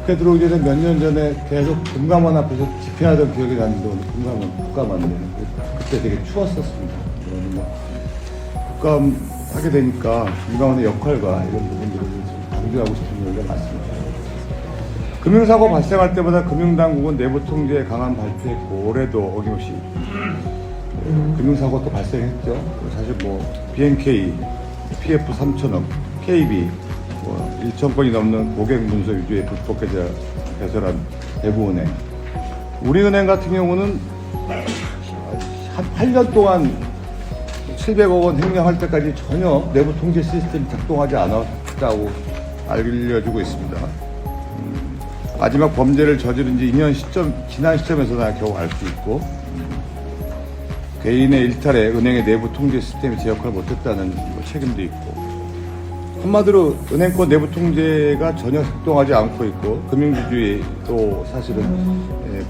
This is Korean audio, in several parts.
국회 들어오기 전에 몇 년 전에 계속 금감원 앞에서 집회하던 기억이 나는데 오늘 금감원 국감하는데 그때 되게 추웠었습니다. 뭐 국감 하게 되니까 금감원의 역할과 이런 부분들을 좀 강조하고 싶은 얘기가 많습니다. 금융사고 발생할 때마다 금융당국은 내부 통제에 강한 발표했고 올해도 어김없이 금융사고 또 발생했죠. 사실 뭐 BNK, PF 3천억, KB 1천 건이 넘는 고객 문서 위조의 불법 개설한 대부은행. 우리은행 같은 경우는 한 8년 동안 700억 원 횡령할 때까지 전혀 내부 통제 시스템이 작동하지 않았다고 알려주고 있습니다. 마지막 범죄를 저지른 지 2년 지난 시점에서나 겨우 알 수 있고, 개인의 일탈에 은행의 내부 통제 시스템이 제 역할을 못했다는 책임도 있고, 한마디로 은행권 내부 통제가 전혀 작동하지 않고 있고, 금융주주의 또 사실은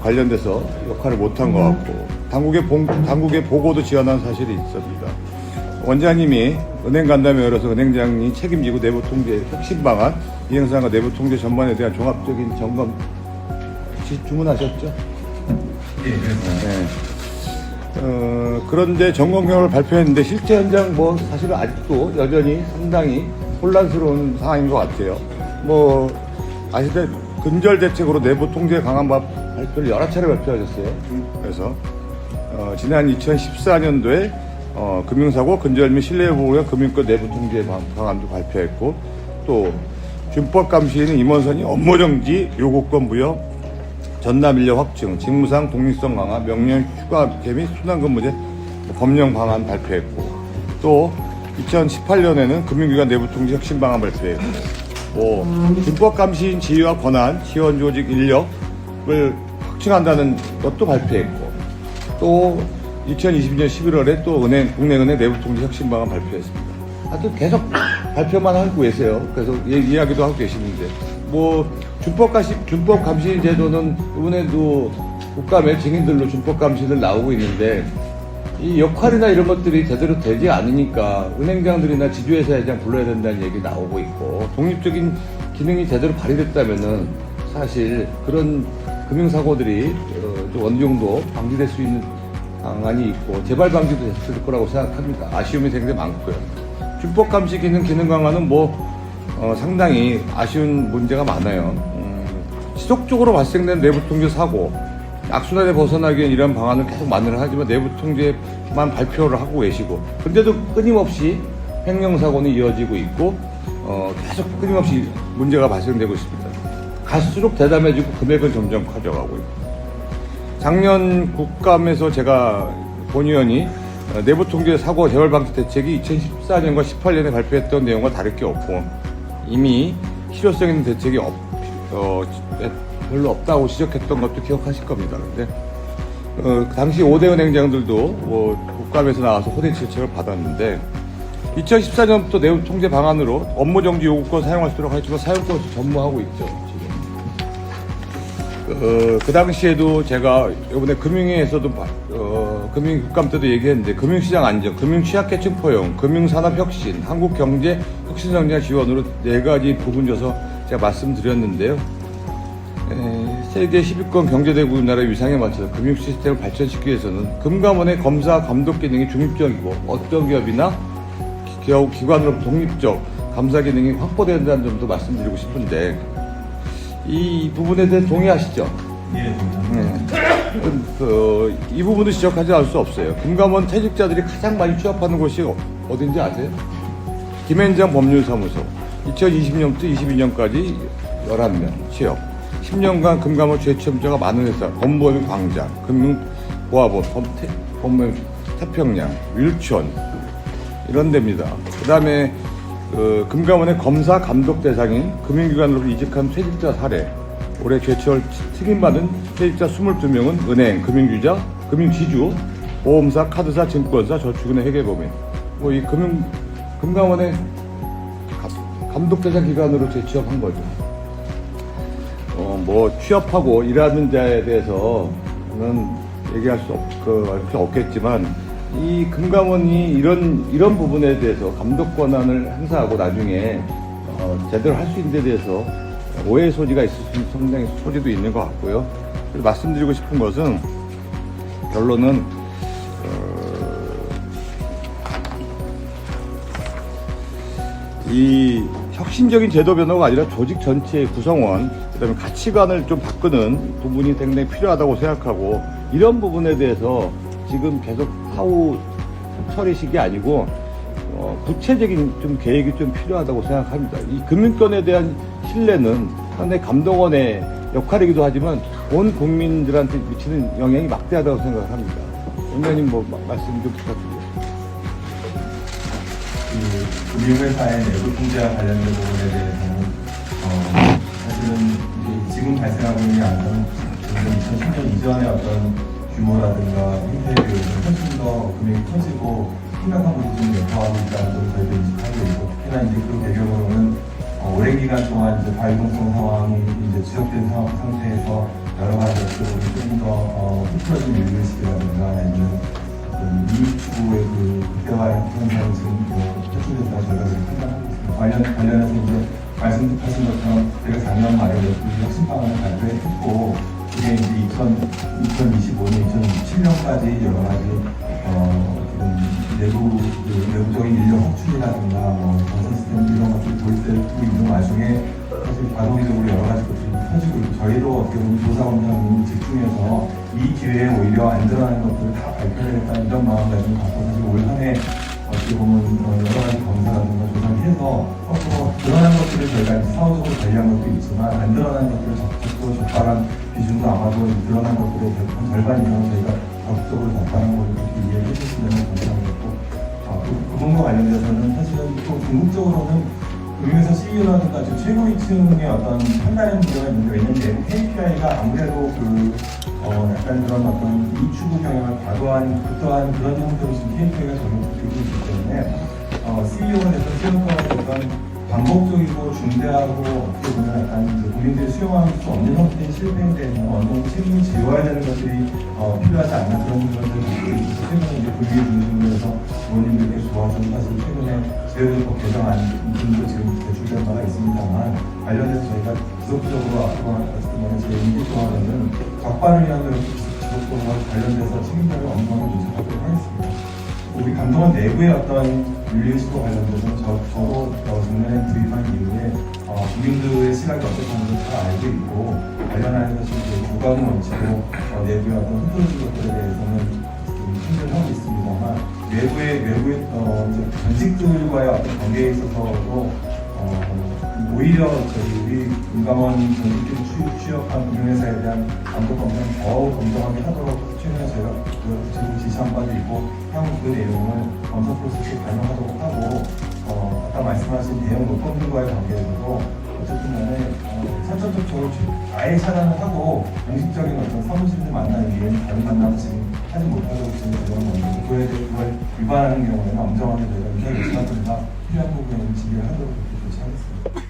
관련돼서 역할을 못한 것 같고, 당국의 보고도 지원한 사실이 있습니다. 원장님이 은행 간담회 열어서 은행장이 책임지고 내부 통제 혁신 방안, 이행사항과 내부 통제 전반에 대한 종합적인 점검 주문하셨죠? 네. 그런데 점검 결과를 발표했는데 실제 현장 뭐 사실은 아직도 여전히 상당히 혼란스러운 상황인 것 같아요. 뭐 아시다시피 근절 대책으로 내부 통제 강화 발표를 여러 차례 발표하셨어요. 그래서 지난 2014년도에 금융사고 근절 및 신뢰보호와 금융권 내부 통제 방안도 발표했고, 또 준법감시에는 임원선이 업무정지, 요구권 부여, 전담 인력 확충, 직무상 독립성 강화, 명령 휴가제 및 순환근무제 법령 방안 발표했고, 또 2018년에는 금융기관 내부 통제 혁신 방안 발표했고, 준법감시인 지위와 권한, 지원 조직 인력을 확충한다는 것도 발표했고, 또 2022년 11월에 또 국내은행 내부 통제 혁신 방안 발표했습니다. 하여튼 계속 발표만 하고 계세요. 그래서 이야기도 하고 계시는데, 뭐 준법감시 제도는 이번에도 국감에 증인들로 준법감시들 나오고 있는데, 이 역할이나 이런 것들이 제대로 되지 않으니까 은행장들이나 지주회사장 불러야 된다는 얘기 나오고 있고, 독립적인 기능이 제대로 발휘됐다면은 사실 그런 금융사고들이 좀 어느 정도 방지될 수 있는 방안이 있고 재발 방지도 됐을 거라고 생각합니다. 아쉬움이 굉장히 많고요. 준법 감시 기능 강화는 상당히 아쉬운 문제가 많아요. 지속적으로 발생된 내부 통제 사고, 악순환에 벗어나기 위한 이런 방안을 계속 마련을 하지만 내부 통제만 발표를 하고 계시고, 근데도 끊임없이 횡령 사고는 이어지고 있고, 계속 끊임없이 문제가 발생되고 있습니다. 갈수록 대담해지고 금액은 점점 커져가고 있고. 작년 국감에서 제가 본의원이 내부 통제 사고 재발 방지 대책이 2014년과 18년에 발표했던 내용과 다를 게 없고, 이미 실효성 있는 대책이 별로 없다고 지적했던 것도 기억하실 겁니다. 근데 당시 5대 은행장들도 국감에서 나와서 호대 질책을 받았는데, 2014년부터 내부 통제 방안으로 업무 정지 요구권 사용할 수 있도록 하지만 사용권을 전무하고 있죠. 그 당시에도 제가 이번에 금융위에서도 금융국감 때도 얘기했는데, 금융시장 안정, 금융취약계층 포용, 금융산업혁신, 한국경제 혁신성장 지원으로 4가지 부분 줘서 제가 말씀드렸는데요. 세계 10위권 경제대국 우리나라의 위상에 맞춰서 금융 시스템을 발전시키기 위해서는 금감원의 검사 감독 기능이 중립적이고 어떤 기업이나 기관으로 독립적 감사 기능이 확보돼야 된다는 점도 말씀드리고 싶은데, 이 부분에 대해 동의하시죠? 예. 이 부분도 지적하지 않을 수 없어요. 금감원 퇴직자들이 가장 많이 취업하는 곳이 어딘지 아세요? 김앤장 법률사무소. 2020년부터 22년까지 11명 취업. 10년간 금감원 재취업자가 많은 회사, 범보험 광장, 금융보화본, 범보험 태평양, 율촌, 이런 데입니다. 그 다음에 금감원의 검사 감독 대상인 금융기관으로 이직한 퇴직자 사례, 올해 재취업 승인받은 퇴직자 22명은 은행, 금융지주, 보험사, 카드사, 증권사, 저축은행, 회계법인. 이 금감원의 감독 대상 기관으로 재취업한 거죠. 취업하고 일하는 자에 대해서는 얘기할 수 없겠지만, 이 금감원이 이런 부분에 대해서 감독 권한을 행사하고 나중에 제대로 할 수 있는 데 대해서 오해 소지가 있을 수 있는 성장의 소지도 있는 것 같고요. 그래서 말씀드리고 싶은 것은 결론은 이 혁신적인 제도 변화가 아니라 조직 전체의 구성원, 그다음에 가치관을 좀 바꾸는 부분이 굉장히 필요하다고 생각하고, 이런 부분에 대해서 지금 계속 하우 처리식이 아니고 구체적인 좀 계획이 좀 필요하다고 생각합니다. 이 금융권에 대한 신뢰는 상당히 감독원의 역할이기도 하지만 온 국민들한테 미치는 영향이 막대하다고 생각합니다. 원장님 말씀 좀 부탁드립니다. 금융회사의 내부 통제와 관련된 부분에 대해서는 사실은 지금 발생하고 있는 양은 2010년 이전의 어떤 규모라든가 형태에 비해서 훨씬 더 금액이 커지고 심각한 부분이 여파하고 있다는 걸 저희도 인식하고 있고, 특히나 이제 그 배경으로는 오랜 기간 동안 이제 과유동성 상황이 이제 지속된 상태에서 여러 가지 것들을 좀 더 흐트러진 밀리식이라든가 아니면 이익 추구의 그 극대화 현상이 지금 표출돼서 저희가 판단하고 있습니다. 관련해서 이제 말씀하신 것처럼 저희가 작년 말에 혁신방안을 발표했고, 그게 이제 2025년, 2027년까지 여러 가지 내부적인 인력 확충이라든가 건설 시스템 이런 것들이 도입되고 있는 와중에 사실 과도기적으로 여러 가지 것들이 터지고 있고, 저희도 어떻게 보면 조사원장님이 집중해서 이 기회에 오히려 안 드러나는 것들을 다 발표해야겠다는 이런 마음가짐을 갖고 사실 올 한해 어떻게 보면 여러 가지 검사라든가 조사를 해서 드러난 것들을 저희가 사후적으로 관리한 것도 있지만 안 드러난 것들을 적극적으로 적발한 비중도 아마도 드러난 것들의 절반 이상은 저희가 적극적으로 적발한 걸로 이렇게 이해를 해주시면 감사하겠고, 그 부분과 관련돼서는 사실은 또 궁극적으로는 금융회사 CEO라든가 최고위층의 어떤 판단의 문제가 있는데, 왜냐면 KPI가 아무래도 약간 그런 어떤 이 추구 경향을 과도한 그런 형태로 지금 KPI가 적용되고 있기 때문에 CEO가 됐든 CEO가 됐든 반복적이고 중대하고 어떻게 보면 약간 국민들이 수용할 수 없는 형태의 실패에 대해서는 어느 정도 책임을 지어야 되는 것들이 필요하지 않나 그런 것들을 갖고 있어서, 최근에 이제 불기의 중심으로 해서 의원님들께 도와서 사실 최근에 제도법 개정안 등도 지금 제출된 바가 있습니다만, 관련해서 저희가 지속적으로 앞으로 말씀드린 제 임기조합에는 적발을 위한 지속적으로 관련돼서 책임자를 엄정하게 조사하도록 하겠습니다. 우리 감독원 내부의 어떤 윤리의식과 관련돼서는 저도 작년에 투입한 이후에 국민들의 시각이 어떻다는 걸 잘 알고 있고, 관련해서 지금 고가는 원칙으로 내부의 어떤 흐트러진 것들에 대해서는 힘을 하고 있습니다만, 외부의 전직들과의 어떤 관계에 있어서도 오히려 우리 금감원 전직들이 취업한 금융회사에 대한 감독 검사는 더 공정하게 하도록 최근에 저희가 지금 지시한 바도 있고, 향후 그 내용을 검사 프로세스에 반영하도록 하고, 아까 말씀하신 대형 노펌들과의 관계에서도 어쨌든 간에 선천적으로 아예 차단을 하고 공식적인 어떤 사무실을 만나기 위해 다른 만남을 지금 하지 못하도록 지금 그런 건데, 그걸 위반하는 경우에는 엄정하게 저희가 인사 요청하든가 필요한 부분에는 지휘를 하도록 그렇게 조치하겠습니다.